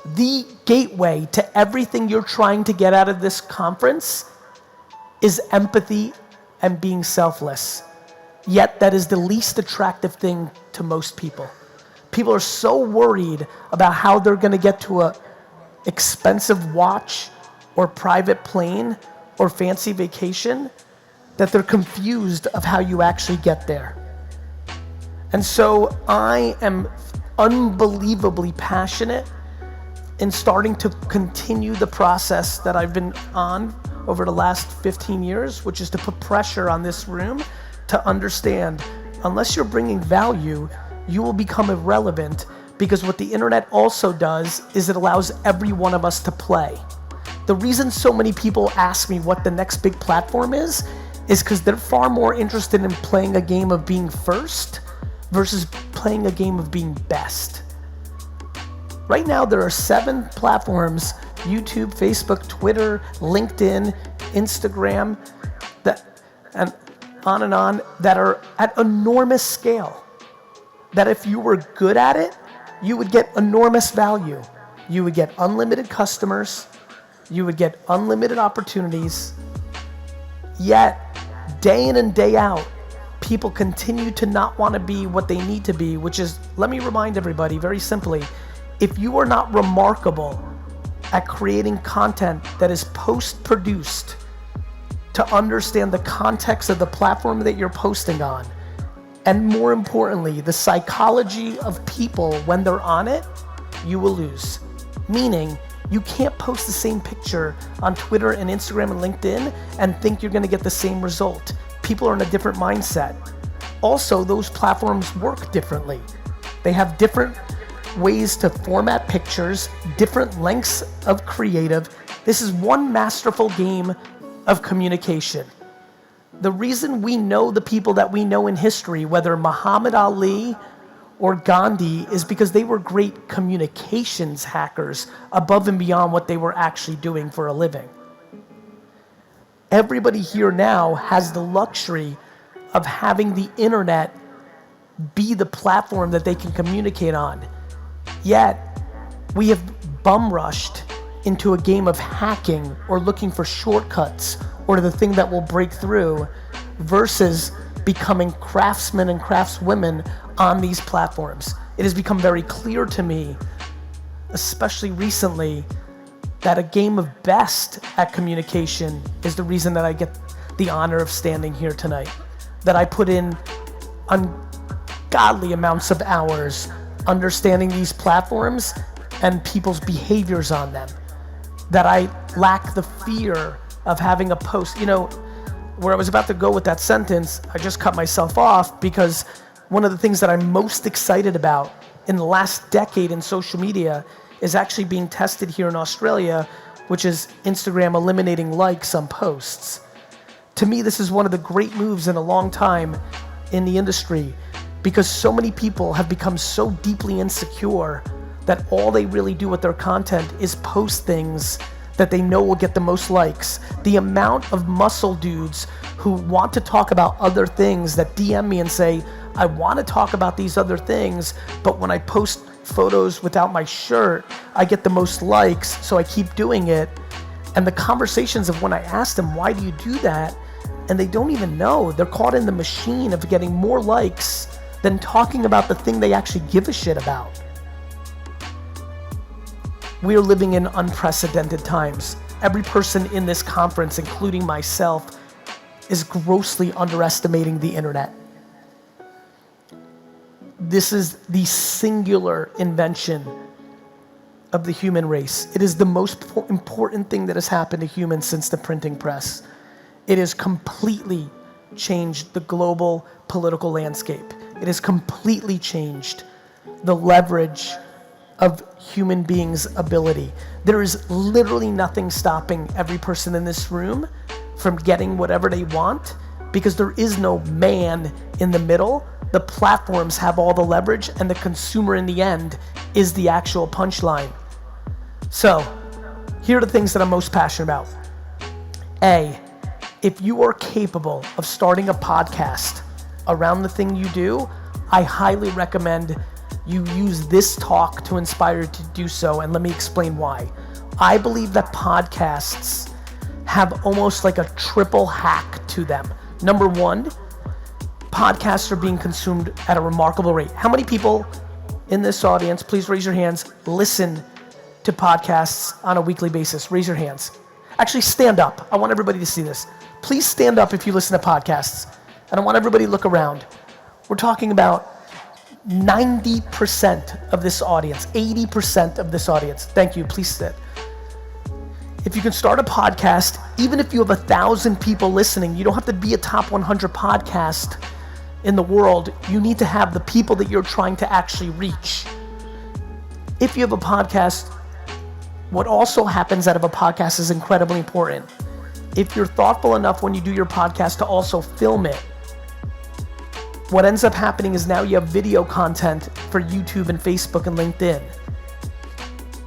The gateway to everything you're trying to get out of this conference is empathy and being selfless. Yet that is the least attractive thing to most people. People are so worried about how they're gonna get to a expensive watch or private plane or fancy vacation that they're confused of how you actually get there. And so I am unbelievably passionate in starting to continue the process that I've been on over the last 15 years, which is to put pressure on this room to understand, unless you're bringing value, you will become irrelevant, because what the internet also does is it allows every one of us to play. The reason so many people ask me what the next big platform is because they're far more interested in playing a game of being first versus playing a game of being best. Right now, there are 7 platforms, YouTube, Facebook, Twitter, LinkedIn, Instagram, and on, that are at enormous scale. That if you were good at it, you would get enormous value. You would get unlimited customers, you would get unlimited opportunities, yet day in and day out, people continue to not want to be what they need to be, which is, let me remind everybody very simply, if you are not remarkable at creating content that is post-produced to understand the context of the platform that you're posting on, and more importantly, the psychology of people when they're on it, you will lose. Meaning, you can't post the same picture on Twitter and Instagram and LinkedIn and think you're gonna get the same result. People are in a different mindset. Also, those platforms work differently. They have different ways to format pictures, different lengths of creative. This is one masterful game of communication. The reason we know the people that we know in history, whether Muhammad Ali or Gandhi, is because they were great communications hackers above and beyond what they were actually doing for a living. Everybody here now has the luxury of having the internet be the platform that they can communicate on. Yet, we have bum rushed into a game of hacking or looking for shortcuts or the thing that will break through versus becoming craftsmen and craftswomen on these platforms. It has become very clear to me, especially recently, that a game of best at communication is the reason that I get the honor of standing here tonight. That I put in ungodly amounts of hours understanding these platforms and people's behaviors on them. That I lack the fear of having a post. You know, where I was about to go with that sentence, I just cut myself off, because one of the things that I'm most excited about in the last decade in social media is actually being tested here in Australia, which is Instagram eliminating likes on posts. To me, this is one of the great moves in a long time in the industry, because so many people have become so deeply insecure that all they really do with their content is post things that they know will get the most likes. The amount of muscle dudes who want to talk about other things that DM me and say, I want to talk about these other things, but when I post photos without my shirt, I get the most likes, so I keep doing it. And the conversations of when I ask them, why do you do that? And they don't even know. They're caught in the machine of getting more likes than talking about the thing they actually give a shit about. We are living in unprecedented times. Every person in this conference, including myself, is grossly underestimating the internet. This is the singular invention of the human race. It is the most important thing that has happened to humans since the printing press. It has completely changed the global political landscape. It has completely changed the leverage of human beings' ability. There is literally nothing stopping every person in this room from getting whatever they want, because there is no man in the middle. The platforms have all the leverage, and the consumer in the end is the actual punchline. So, here are the things that I'm most passionate about. A, if you are capable of starting a podcast around the thing you do, I highly recommend you use this talk to inspire you to do so, and let me explain why. I believe that podcasts have almost like a triple hack to them. Number one, podcasts are being consumed at a remarkable rate. How many people in this audience, please raise your hands, listen to podcasts on a weekly basis? Raise your hands. Actually, stand up. I want everybody to see this. Please stand up if you listen to podcasts. And I want everybody to look around. We're talking about 90% of this audience, 80% of this audience. Thank you, please sit. If you can start a podcast, even if you have 1,000 people listening, you don't have to be a top 100 podcast in the world. You need to have the people that you're trying to actually reach. If you have a podcast, what also happens out of a podcast is incredibly important. If you're thoughtful enough when you do your podcast to also film it, what ends up happening is now you have video content for YouTube and Facebook and LinkedIn.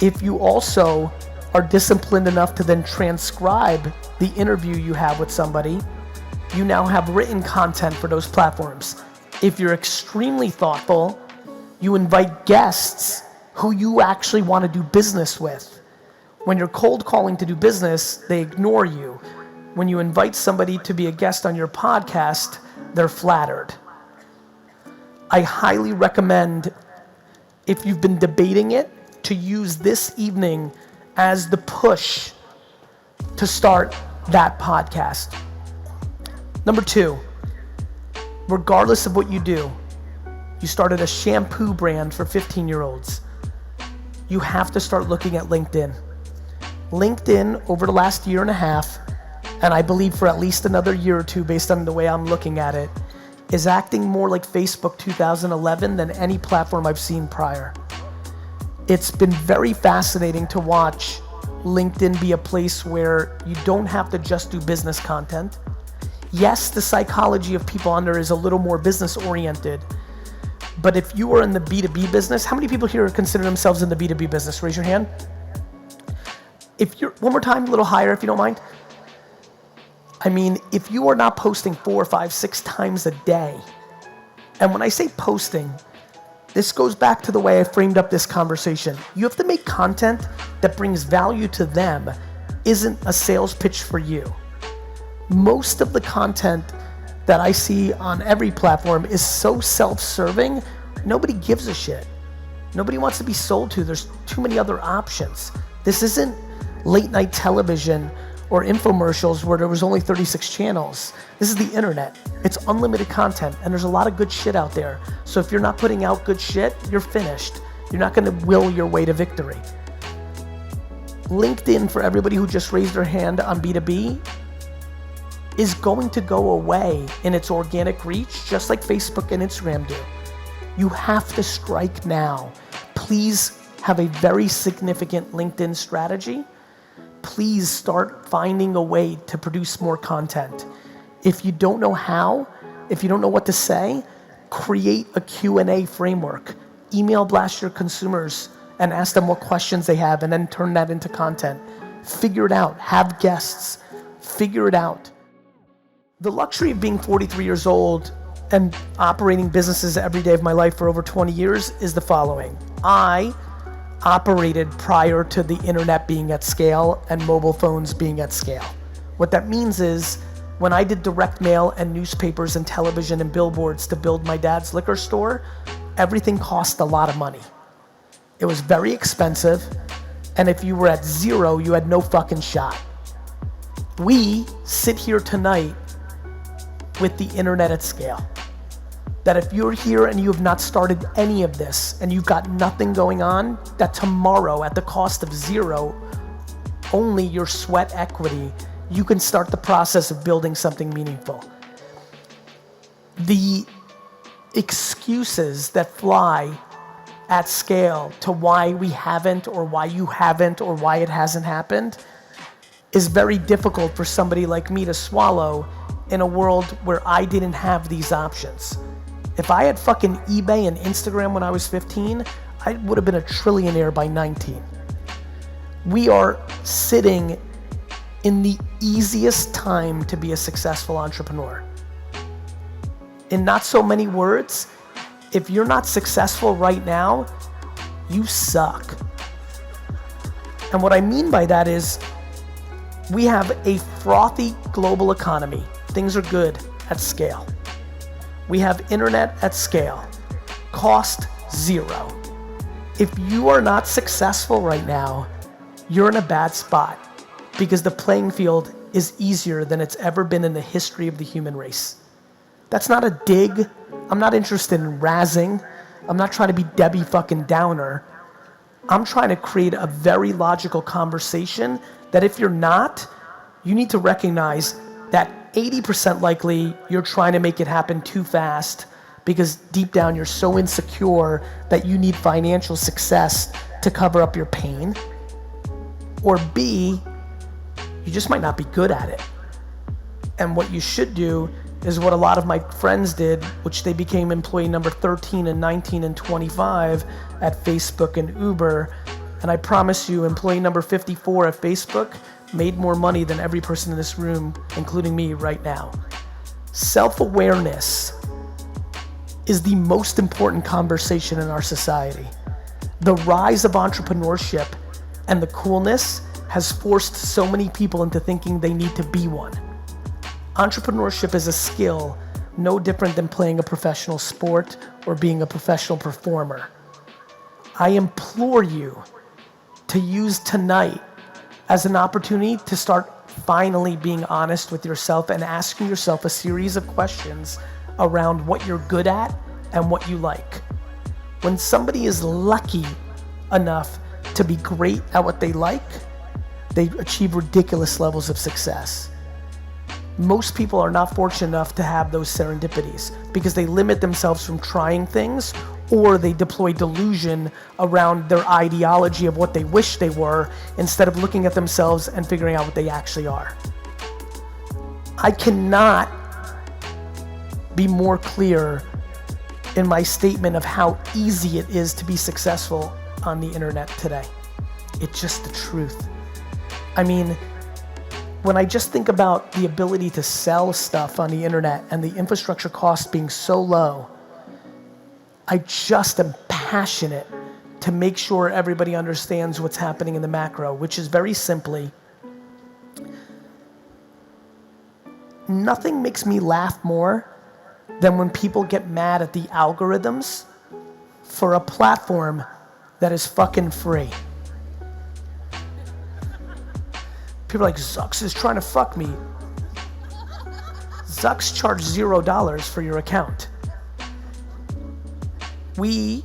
If you also are disciplined enough to then transcribe the interview you have with somebody, you now have written content for those platforms. If you're extremely thoughtful, you invite guests who you actually want to do business with. When you're cold calling to do business, they ignore you. When you invite somebody to be a guest on your podcast, they're flattered. I highly recommend, if you've been debating it, to use this evening as the push to start that podcast. Number two, regardless of what you do, you started a shampoo brand for 15-year-olds. You have to start looking at LinkedIn. LinkedIn, over the last year and a half, and I believe for at least another year or two based on the way I'm looking at it, is acting more like Facebook 2011 than any platform I've seen prior. It's been very fascinating to watch LinkedIn be a place where you don't have to just do business content. Yes, the psychology of people on there is a little more business oriented, but if you are in the B2B business, how many people here consider themselves in the B2B business? Raise your hand. If you're, one more time, a little higher if you don't mind. I mean, if you are not posting 4, 5, 6 times a day, and when I say posting, this goes back to the way I framed up this conversation. You have to make content that brings value to them, isn't a sales pitch for you. Most of the content that I see on every platform is so self-serving, nobody gives a shit. Nobody wants to be sold to. There's too many other options. This isn't late night television or infomercials where there was only 36 channels. This is the internet. It's unlimited content, and there's a lot of good shit out there. So if you're not putting out good shit, you're finished. You're not gonna will your way to victory. LinkedIn, for everybody who just raised their hand on B2B, is going to go away in its organic reach, just like Facebook and Instagram do. You have to strike now. Please have a very significant LinkedIn strategy. Please start finding a way to produce more content. If you don't know how, if you don't know what to say, create a Q&A framework. Email blast your consumers and ask them what questions they have and then turn that into content. Figure it out, have guests, figure it out. The luxury of being 43 years old and operating businesses every day of my life for over 20 years is the following. I operated prior to the internet being at scale and mobile phones being at scale. What that means is when I did direct mail and newspapers and television and billboards to build my dad's liquor store, everything cost a lot of money. It was very expensive, and if you were at zero, you had no fucking shot. We sit here tonight with the internet at scale. That if you're here and you have not started any of this and you've got nothing going on, that tomorrow at the cost of zero, only your sweat equity, you can start the process of building something meaningful. The excuses that fly at scale to why we haven't or why you haven't or why it hasn't happened is very difficult for somebody like me to swallow in a world where I didn't have these options. If I had fucking eBay and Instagram when I was 15, I would have been a trillionaire by 19. We are sitting in the easiest time to be a successful entrepreneur. In not so many words, If you're not successful right now, you suck. And what I mean by that is we have a frothy global economy. Things are good at scale. We have internet at scale. Cost zero. If you are not successful right now, you're in a bad spot because the playing field is easier than it's ever been in the history of the human race. That's not a dig. I'm not interested in razzing. I'm not trying to be Debbie fucking Downer. I'm trying to create a very logical conversation that if you're not, you need to recognize that 80% likely you're trying to make it happen too fast because deep down you're so insecure that you need financial success to cover up your pain. Or B, you just might not be good at it. And what you should do is what a lot of my friends did, which they became employee number 13 and 19 and 25 at Facebook and Uber. And I promise you, employee number 54 at Facebook made more money than every person in this room, including me right now. Self-awareness is the most important conversation in our society. The rise of entrepreneurship and the coolness has forced so many people into thinking they need to be one. Entrepreneurship is a skill no different than playing a professional sport or being a professional performer. I implore you to use tonight as an opportunity to start finally being honest with yourself and asking yourself a series of questions around what you're good at and what you like. When somebody is lucky enough to be great at what they like, they achieve ridiculous levels of success. Most people are not fortunate enough to have those serendipities because they limit themselves from trying things, or they deploy delusion around their ideology of what they wish they were instead of looking at themselves and figuring out what they actually are. I cannot be more clear in my statement of how easy it is to be successful on the internet today. It's just the truth. I mean, when I just think about the ability to sell stuff on the internet and the infrastructure cost being so low, I just am passionate to make sure everybody understands what's happening in the macro, which is very simply, nothing makes me laugh more than when people get mad at the algorithms for a platform that is fucking free. People are like, Zucks is trying to fuck me. Zucks charge $0 for your account. We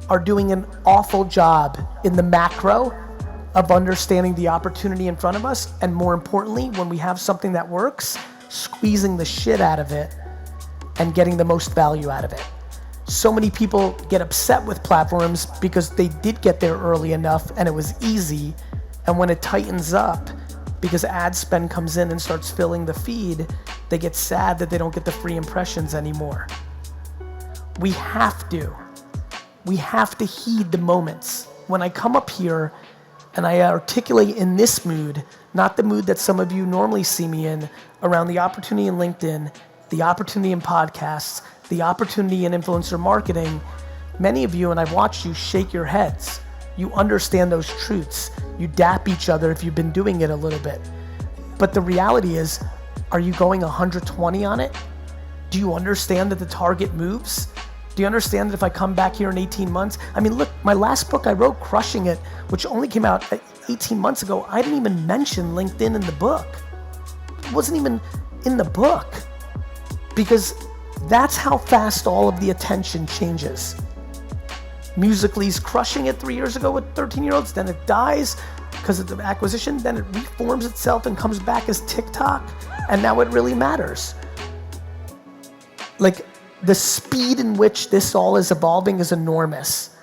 are doing an awful job in the macro of understanding the opportunity in front of us, and more importantly, when we have something that works, squeezing the shit out of it and getting the most value out of it. So many people get upset with platforms because they did get there early enough and it was easy, and when it tightens up, because ad spend comes in and starts filling the feed, they get sad that they don't get the free impressions anymore. We have to heed the moments. When I come up here and I articulate in this mood, not the mood that some of you normally see me in, around the opportunity in LinkedIn, the opportunity in podcasts, the opportunity in influencer marketing, many of you, and I've watched you shake your heads. You understand those truths. You dap each other if you've been doing it a little bit. But the reality is, are you going 120 on it? Do you understand that the target moves? Do you understand that if I come back here in 18 months? I mean, look, my last book I wrote, Crushing It, which only came out 18 months ago, I didn't even mention LinkedIn in the book. It wasn't even in the book. Because that's how fast all of the attention changes. Musical.ly's Crushing It 3 years ago with 13-year-olds, then it dies because of the acquisition, then it reforms itself and comes back as TikTok, and now it really matters. Like, the speed in which this all is evolving is enormous,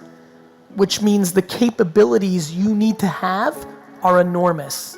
which means the capabilities you need to have are enormous.